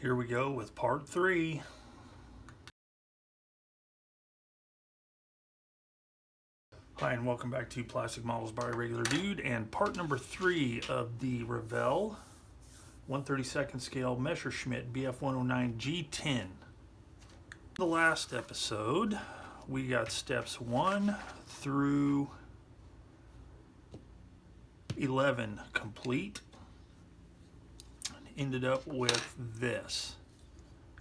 Here we go with part 3. Hi and welcome back to Plastic Models by Regular Dude and part number 3 of the Revell 1/32 scale Messerschmitt Bf109G-10. The last episode we got steps 1 through 11 complete. Ended up with this,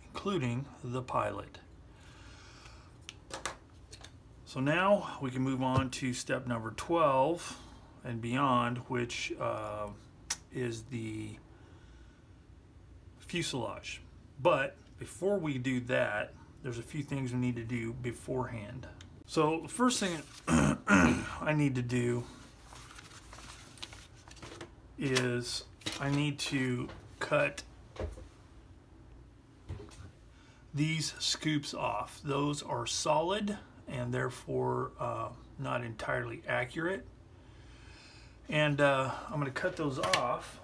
including the pilot. So now we can move on to step number 12 and beyond, which is the fuselage. But before we do that, there's a few things we need to do beforehand. So the first thing I need to do is I need to cut these scoops off. Those are solid and therefore not entirely accurate. And I'm going to cut those off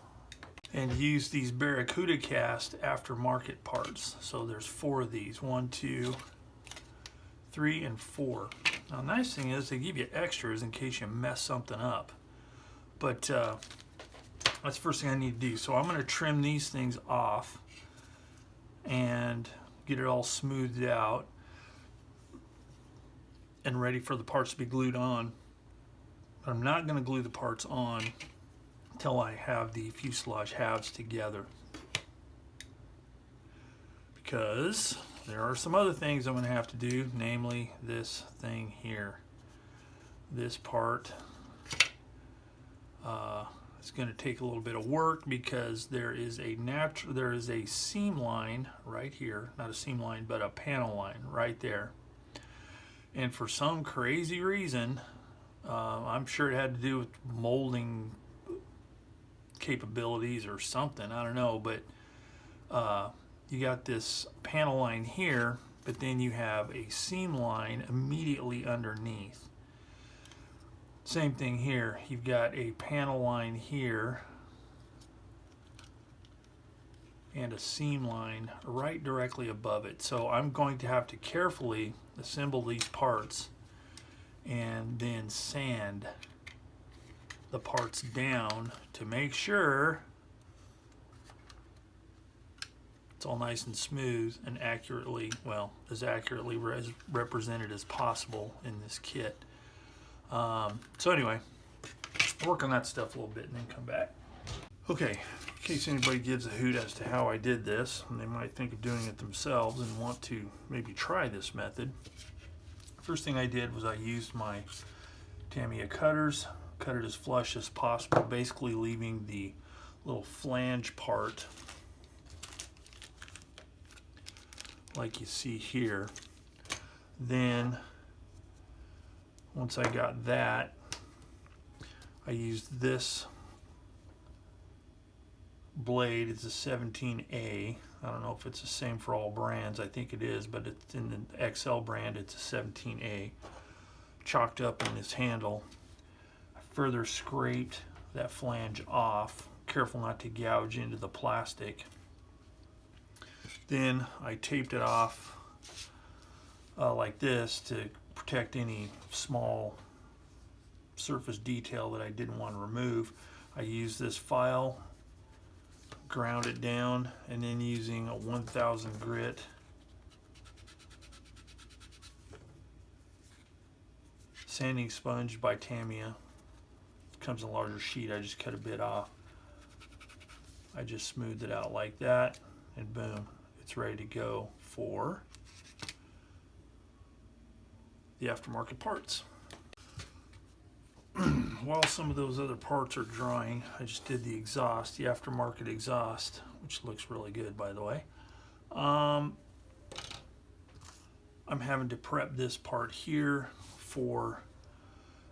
and use these Barracuda cast aftermarket parts. So there's 4 of these, 1, 2, 3, and 4. Now the nice thing is they give you extras in case you mess something up. But that's the first thing I need to do. So I'm going to trim these things off and get it all smoothed out and ready for the parts to be glued on. I'm not going to glue the parts on until I have the fuselage halves together, because there are some other things I'm going to have to do, namely this thing here. This part it's going to take a little bit of work because there is a seam line right here, not a seam line but a panel line right there, and for some crazy reason, I'm sure it had to do with molding capabilities or something, I don't know, but you got this panel line here, but then you have a seam line immediately underneath. Same thing here, you've got a panel line here and a seam line right directly above it. So I'm going to have to carefully assemble these parts and then sand the parts down to make sure it's all nice and smooth and accurately, well, as accurately represented as possible in this kit. So anyway, I'll work on that stuff a little bit and then come back. Okay, in case anybody gives a hoot as to how I did this, and they might think of doing it themselves and want to maybe try this method. First thing I did was I used my Tamiya cutters, cut it as flush as possible, basically leaving the little flange part like you see here. Then once I got that, I used this blade. It's a 17A. I don't know if it's the same for all brands. I think it is, but it's in the XL brand, it's a 17A. Chalked up in this handle. I further scraped that flange off, careful not to gouge into the plastic. Then I taped it off like this to protect any small surface detail that I didn't want to remove. I used this file, ground it down, and then using a 1000 grit sanding sponge by Tamiya. It comes in a larger sheet. I just cut a bit off. I just smoothed it out like that, and boom, it's ready to go for the aftermarket parts. While some of those other parts are drying, I just did the exhaust, the aftermarket exhaust, which looks really good, by the way. I'm having to prep this part here for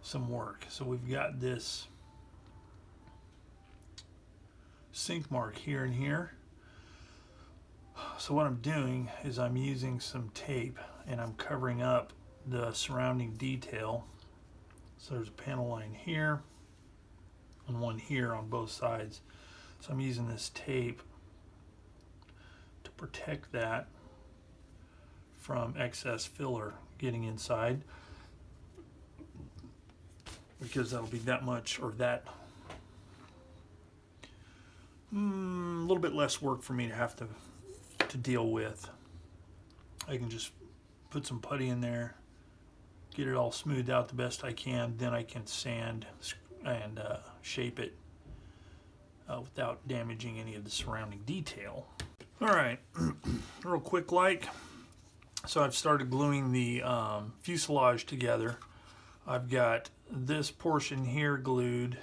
some work. So we've got this sink mark here and here. So what I'm doing is I'm using some tape and I'm covering up the surrounding detail. So there's a panel line here and one here on both sides. So I'm using this tape to protect that from excess filler getting inside, because that'll be that much, or that a little bit less work for me to have to deal with. I can just put some putty in there, get it all smoothed out the best I can, then I can sand and shape it without damaging any of the surrounding detail. Alright, real quick like, so I've started gluing the fuselage together. I've got this portion here glued,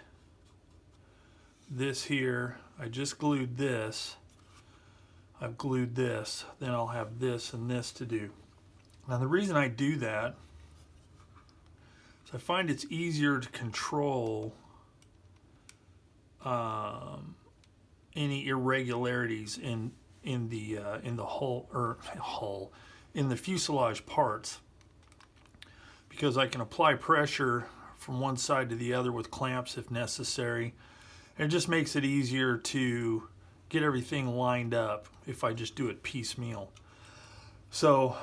this here, I just glued this, I've glued this, then I'll have this and this to do. Now the reason I do that is I find it's easier to control any irregularities in the hull, in the fuselage parts, because I can apply pressure from one side to the other with clamps if necessary. And it just makes it easier to get everything lined up if I just do it piecemeal. So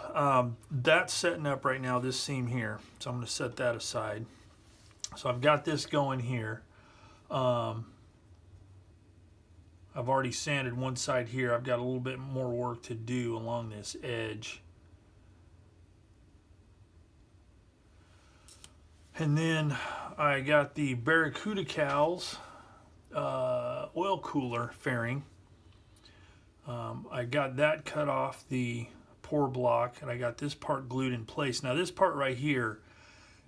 that's setting up right now, this seam here. So I'm going to set that aside. So I've got this going here. I've already sanded one side here. I've got a little bit more work to do along this edge. And then I got the Barracuda cowls oil cooler fairing. I got that cut off the pour block, and I got this part glued in place. Now this part right here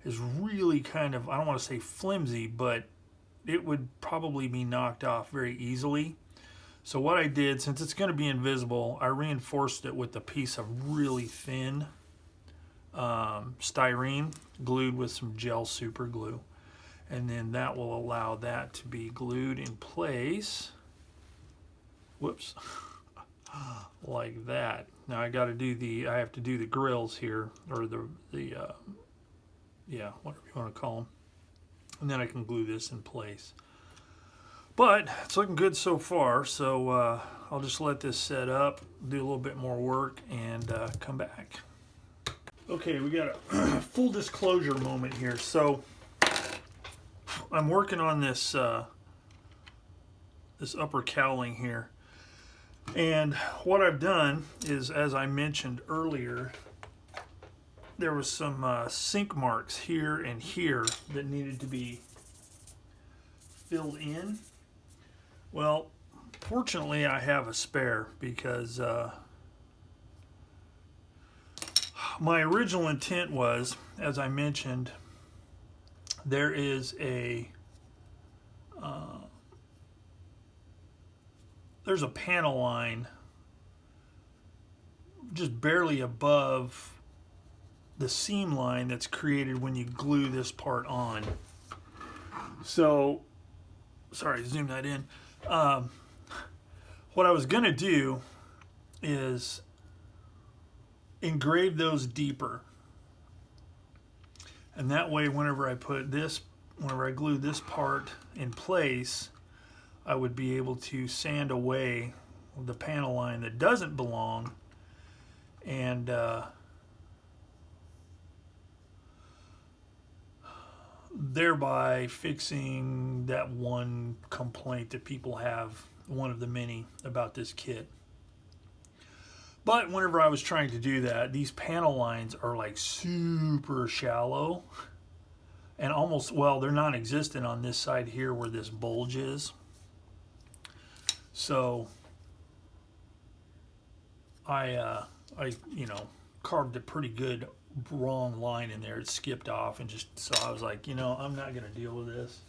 is really kind of, I don't want to say flimsy, but it would probably be knocked off very easily. So what I did, since it's going to be invisible, I reinforced it with a piece of really thin styrene glued with some gel super glue, and then that will allow that to be glued in place. Whoops. Like that. Now I got to do I have to do the grills here, or yeah, whatever you want to call them, and then I can glue this in place. But it's looking good so far, so I'll just let this set up, do a little bit more work, and come back. Okay, we got a full disclosure moment here. So I'm working on this this upper cowling here, and what I've done is, as I mentioned earlier, there was some sink marks here and here that needed to be filled in. Well, fortunately I have a spare, because my original intent was, as I mentioned, there is there's a panel line just barely above the seam line that's created when you glue this part on. So, sorry, zoom that in. What I was going to do is engrave those deeper, and that way whenever I glue this part in place, I would be able to sand away the panel line that doesn't belong, and thereby fixing that one complaint that people have, one of the many, about this kit. But whenever I was trying to do that, these panel lines are like super shallow, and almost, well, they're non-existent on this side here where this bulge is. So I you know, carved a pretty good wrong line in there. It skipped off, and just, so I was like, you know, I'm not going to deal with this.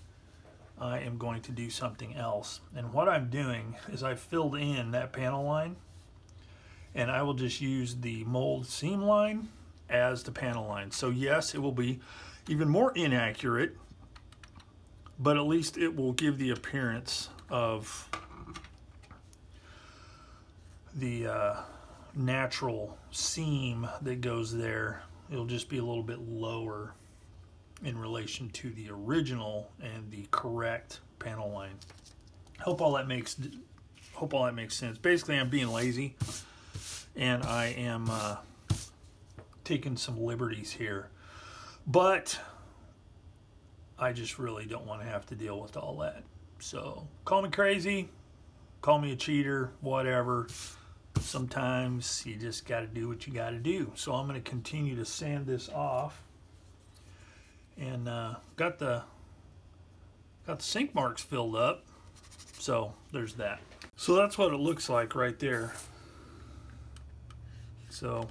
I am going to do something else. And what I'm doing is I filled in that panel line, and I will just use the mold seam line as the panel line. So yes, it will be even more inaccurate, but at least it will give the appearance of the natural seam that goes there. It'll just be a little bit lower in relation to the original and the correct panel line. Hope all that makes sense. Basically, I'm being lazy. and I am taking some liberties here. But I just really don't want to have to deal with all that. So call me crazy, call me a cheater, whatever. Sometimes you just got to do what you got to do. So I'm going to continue to sand this off, and got the sink marks filled up. So there's that. So that's what it looks like right there. So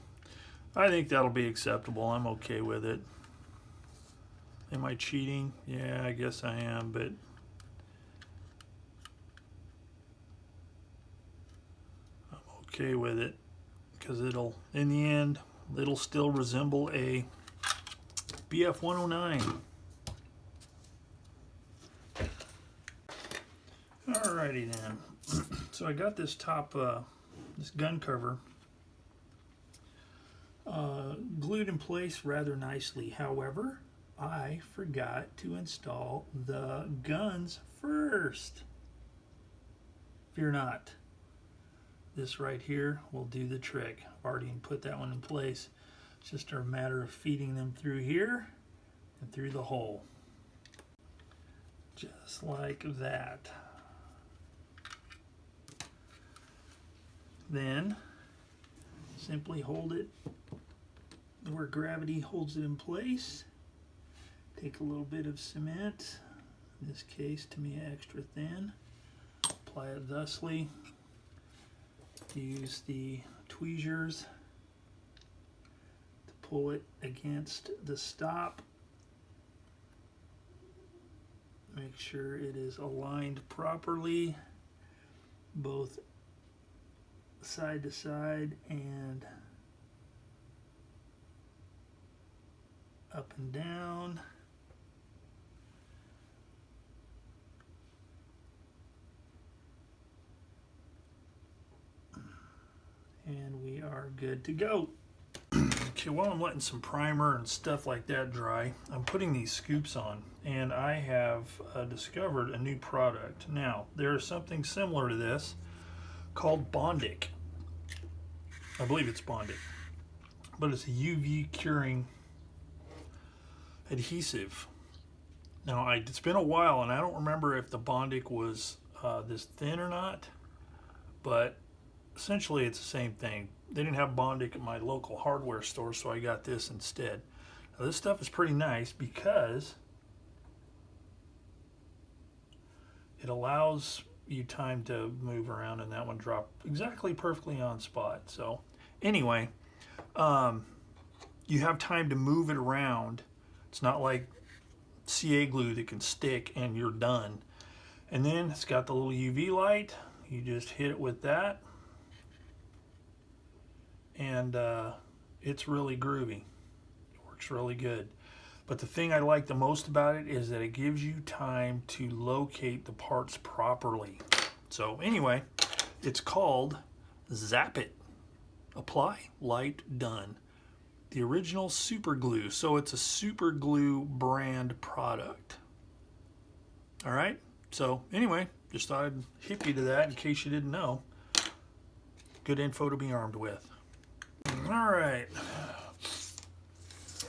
I think that'll be acceptable. I'm okay with it. Am I cheating? Yeah, I guess I am, but I'm okay with it because it'll, in the end, it'll still resemble a Bf109. Alrighty then. So I got this top, this gun cover glued in place rather nicely. However, I forgot to install the guns first. Fear not. This right here will do the trick. I've already put that one in place. It's just a matter of feeding them through here and through the hole. Just like that. Then simply hold it where gravity holds it in place. Take a little bit of cement, in this case to me extra thin, apply it thusly, use the tweezers to pull it against the stop, make sure it is aligned properly, both side to side and up and down. And we are good to go. Okay, while I'm letting some primer and stuff like that dry, I'm putting these scoops on, and I have discovered a new product. Now, there is something similar to this called Bondic. I believe it's Bondic, but it's a UV curing adhesive. Now, it's been a while, and I don't remember if the Bondic was this thin or not, but essentially it's the same thing. They didn't have Bondic at my local hardware store, so I got this instead. Now, this stuff is pretty nice because it allows you time to move around, and that one dropped exactly perfectly on spot. So anyway, you have time to move it around. It's not like CA glue that can stick and you're done. And then it's got the little UV light. You just hit it with that, and it's really groovy. It works really good. But the thing I like the most about it is that it gives you time to locate the parts properly. So anyway, it's called Zap It. Apply, light, done. The original super glue. So it's a super glue brand product. All right. So anyway, just thought I'd hip you to that in case you didn't know. Good info to be armed with. All right.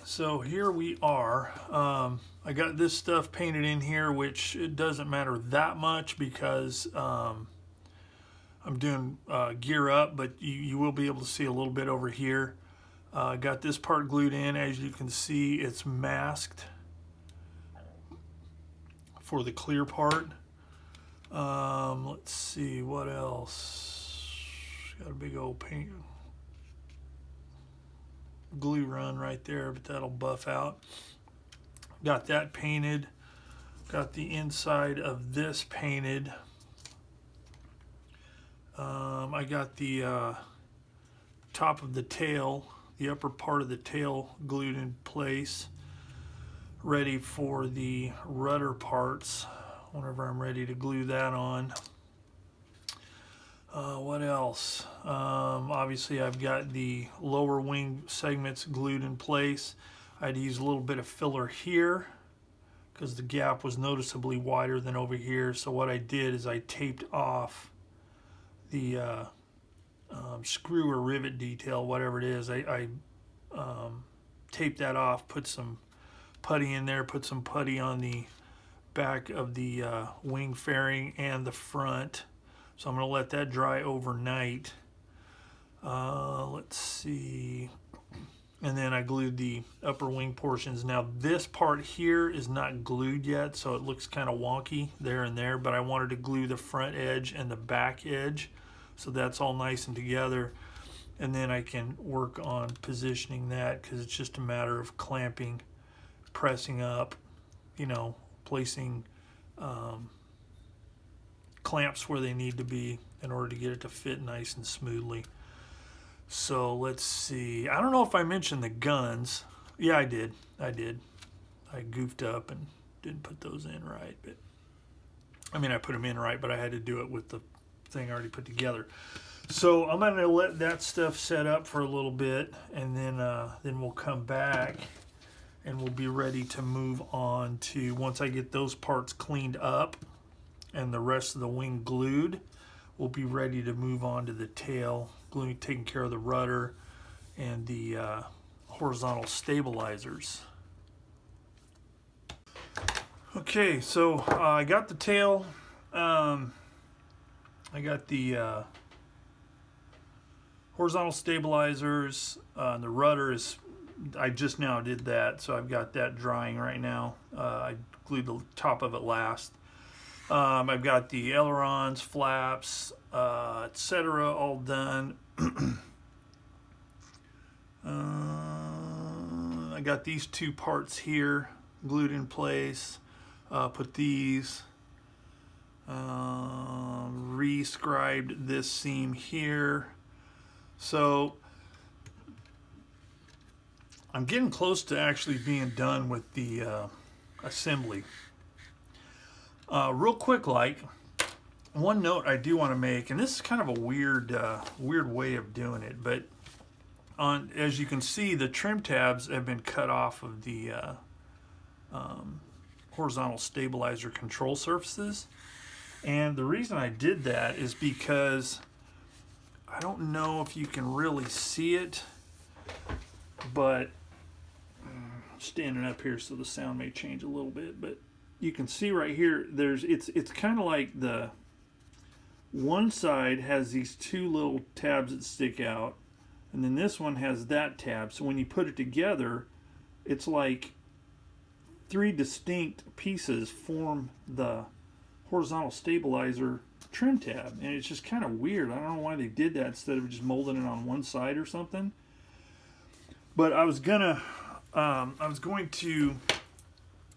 So here we are. I got this stuff painted in here, which it doesn't matter that much because I'm doing gear up, but you will be able to see a little bit over here. Got this part glued in. As you can see, it's masked for the clear part. Let's see what else. Got a big old paint glue run right there, but that'll buff out. Got that painted. Got the inside of this painted. I got the top of the tail, the upper part of the tail glued in place, ready for the rudder parts whenever I'm ready to glue that on. What else? Obviously I've got the lower wing segments glued in place. I had to use a little bit of filler here because the gap was noticeably wider than over here. So what I did is I taped off the screw or rivet detail, whatever it is. I taped that off, put some putty in there, put some putty on the back of the wing fairing and the front. So I'm going to let that dry overnight. Let's see. And then I glued the upper wing portions. Now this part here is not glued yet, so it looks kind of wonky there and there, but I wanted to glue the front edge and the back edge, so that's all nice and together. And then I can work on positioning that, because it's just a matter of clamping, pressing up, you know, placing clamps where they need to be in order to get it to fit nice and smoothly. So let's see. I don't know if I mentioned the guns. Yeah, I did. I goofed up and didn't put those in right. But I mean, I put them in right, but I had to do it with the thing already put together. So I'm going to let that stuff set up for a little bit, and then we'll come back and we'll be ready to move on to, once I get those parts cleaned up and the rest of the wing glued, we'll be ready to move on to the tail, gluing, taking care of the rudder and the horizontal stabilizers. Okay, so I got the tail, I got the horizontal stabilizers, the rudder is, I just now did that, so I've got that drying right now. I glued the top of it last. I've got the ailerons, flaps, etc. all done. I got these two parts here glued in place. Put these, re-scribed this seam here. So I'm getting close to actually being done with the assembly. Real quick, like, one note I do want to make, and this is kind of a weird way of doing it, but as you can see, the trim tabs have been cut off of the horizontal stabilizer control surfaces. And the reason I did that is because I don't know if you can really see it, but standing up here so the sound may change a little bit, but you can see right here, it's kind of like the one side has these two little tabs that stick out, and then this one has that tab. So when you put it together, it's like three distinct pieces form the horizontal stabilizer trim tab, and it's just kind of weird. I don't know why they did that instead of just molding it on one side or something. But I was going to,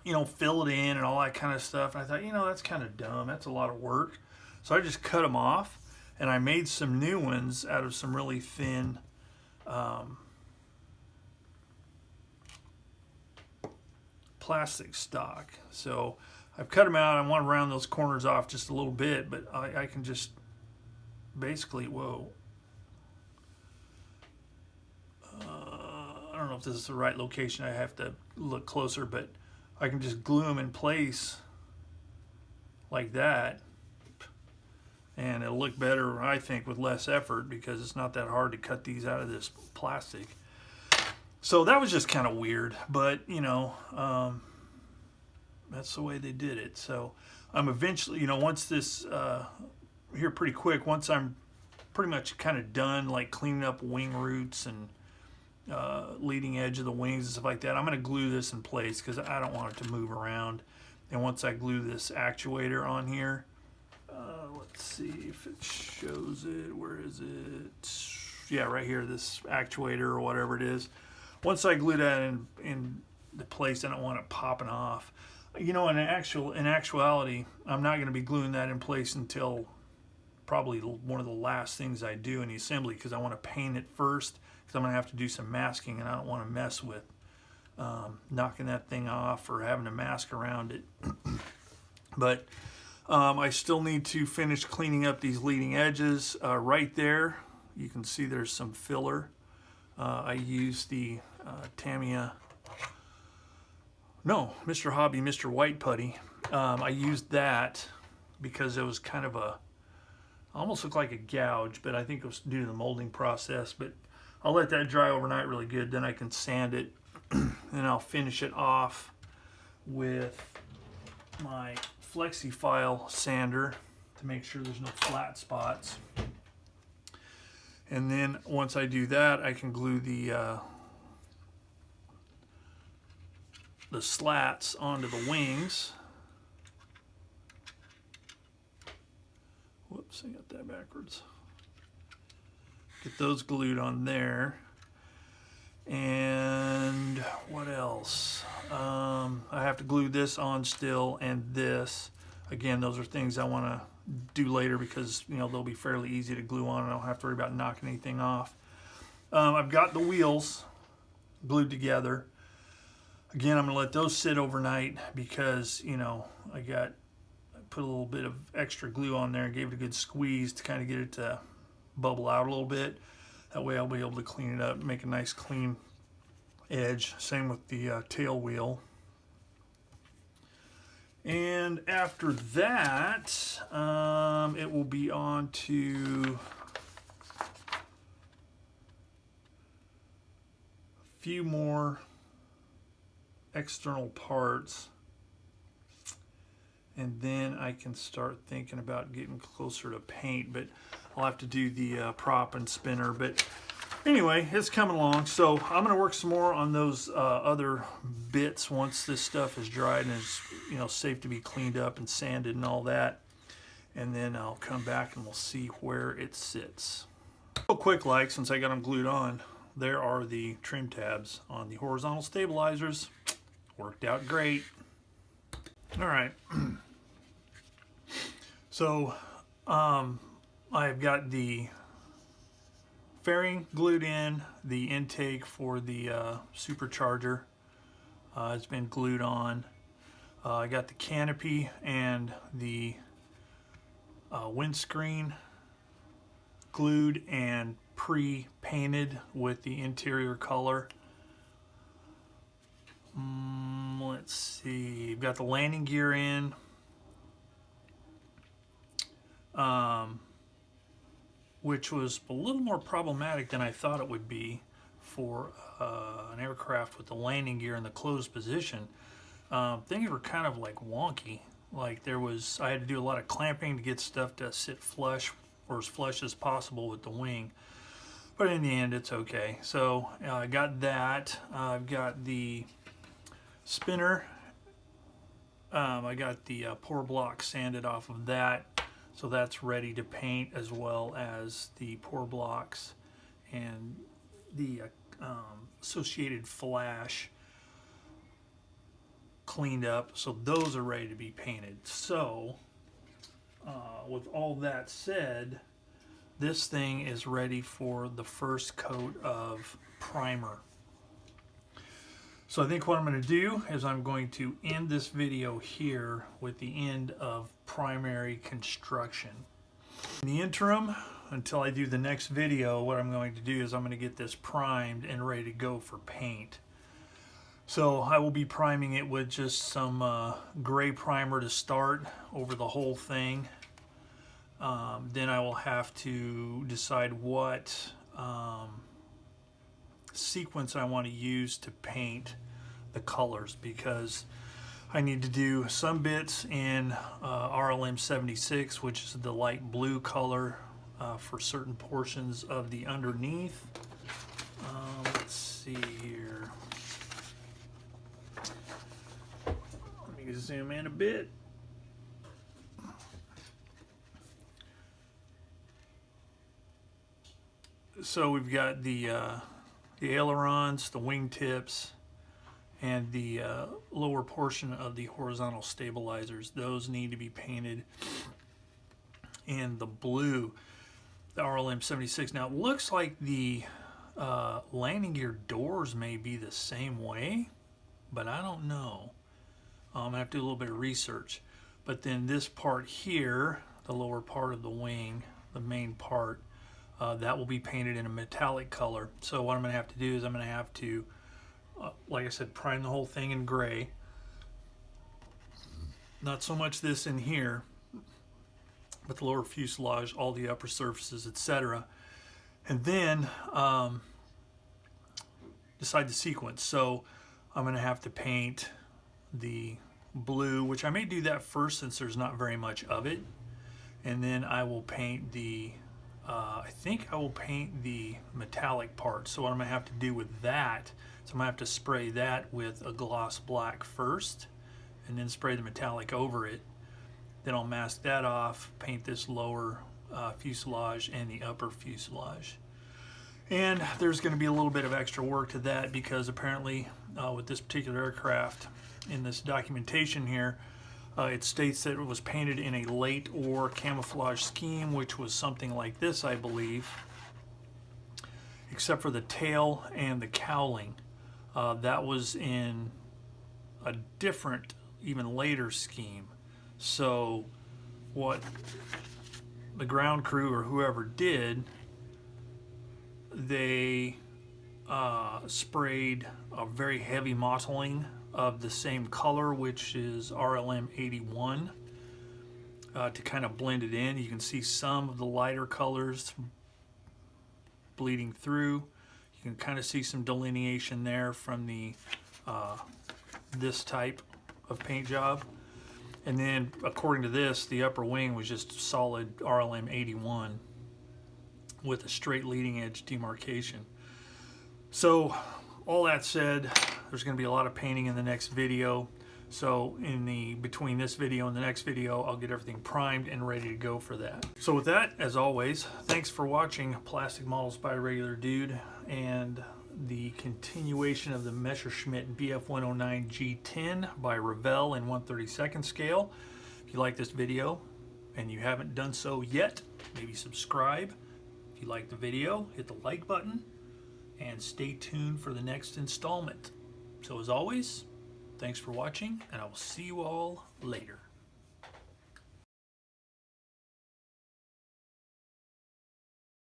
you know, fill it in and all that kind of stuff. And I thought, you know, that's kind of dumb. That's a lot of work. So I just cut them off, and I made some new ones out of some really thin plastic stock. So I've cut them out. I want to round those corners off just a little bit, but I can just basically, whoa. I don't know if this is the right location. I have to look closer, but I can just glue them in place like that, and it'll look better, I think, with less effort, because it's not that hard to cut these out of this plastic. So that was just kind of weird, but you know, that's the way they did it. So I'm eventually, you know, once this here pretty quick, once I'm pretty much kind of done, like cleaning up wing roots and leading edge of the wings and stuff like that, I'm going to glue this in place because I don't want it to move around. And once I glue this actuator on here, let's see if it shows it. Where is it? Yeah, right here, this actuator or whatever it is. Once I glue that in the place, I don't want it popping off. You know, in actuality, I'm not going to be gluing that in place until probably one of the last things I do in the assembly, because I want to paint it first, because I'm going to have to do some masking, and I don't want to mess with knocking that thing off or having to mask around it. But I still need to finish cleaning up these leading edges. Right there, you can see there's some filler. I used the Tamiya, no, Mr. Hobby, Mr. White Putty. I used that because it was kind of a almost looked like a gouge, but I think it was due to the molding process. But I'll let that dry overnight really good, then I can sand it, and I'll finish it off with my flexi-file sander to make sure there's no flat spots. And then once I do that, I can glue the slats onto the wings. Whoops, I got that backwards. Get those glued on there. And what else? I have to glue this on still, and this. Again, those are things I want to do later because, you know, they'll be fairly easy to glue on and I don't have to worry about knocking anything off. I've got the wheels glued together. Again, I'm going to let those sit overnight because, you know, I put a little bit of extra glue on there and gave it a good squeeze to kind of get it to bubble out a little bit. That way I'll be able to clean it up, make a nice clean edge. Same with the tail wheel. And after that, it will be on to a few more external parts, and then I can start thinking about getting closer to paint, but I'll have to do the prop and spinner. But anyway, it's coming along. So I'm going to work some more on those other bits once this stuff is dried and is, you know, safe to be cleaned up and sanded and all that. And then I'll come back and we'll see where it sits. Real quick, like, since I got them glued on, there are the trim tabs on the horizontal stabilizers. Worked out great. All right. So I've got the fairing glued in, the intake for the supercharger has been glued on. I got the canopy and the windscreen glued and pre-painted with the interior color. Let's see, I've got the landing gear in. Which was a little more problematic than I thought it would be for an aircraft with the landing gear in the closed position. Things were kind of like wonky. Like I had to do a lot of clamping to get stuff to sit flush, or as flush as possible with the wing. But in the end, it's okay. So I got that. I've got the spinner. I got the pour block sanded off of that. So that's ready to paint, as well as the pour blocks and the associated flash cleaned up. So those are ready to be painted. So with all that said, this thing is ready for the first coat of primer. So I think what I'm going to do is I'm going to end this video here with the end of primary construction. In the interim, until I do the next video, what I'm going to do is I'm going to get this primed and ready to go for paint. So I will be priming it with just some gray primer to start over the whole thing. Then I will have to decide what sequence I want to use to paint the colors, because I need to do some bits in RLM 76, which is the light blue color for certain portions of the underneath. Let's see here. Let me zoom in a bit. So we've got the ailerons, the wingtips, and the lower portion of the horizontal stabilizers. Those need to be painted in the blue, the RLM 76. Now it looks like the landing gear doors may be the same way, but I don't know. I'm gonna have to do a little bit of research. But then this part here, the lower part of the wing, the main part, that will be painted in a metallic color. So what I'm going to have to do is I'm going to have to, like I said, prime the whole thing in gray. Not so much this in here, but the lower fuselage, all the upper surfaces, etc. And then decide the sequence. So I'm going to have to paint the blue, which I may do that first since there's not very much of it. And then I will paint the, I think I will paint the metallic part. So what I'm going to have to do with that, so I'm going to have to spray that with a gloss black first, and then spray the metallic over it. Then I'll mask that off, paint this lower fuselage and the upper fuselage. And there's going to be a little bit of extra work to that because apparently with this particular aircraft, in this documentation here, it states that it was painted in a late or camouflage scheme, which was something like this, I believe, except for the tail and the cowling. That was in a different, even later scheme. So what the ground crew or whoever did, they sprayed a very heavy mottling of the same color, which is RLM 81, to kind of blend it in. You can see some of the lighter colors bleeding through. You can kind of see some delineation there from the this type of paint job. And then according to this, the upper wing was just solid RLM 81 with a straight leading edge demarcation. So all that said, there's going to be a lot of painting in the next video. So between this video and the next video, I'll get everything primed and ready to go for that. So with that, as always, thanks for watching Plastic Models by Regular Dude and the continuation of the Messerschmitt Bf109G-10 by Revell in 1/32 scale. If you like this video and you haven't done so yet, maybe subscribe. If you like the video, hit the like button and stay tuned for the next installment. So as always, thanks for watching, and I will see you all later.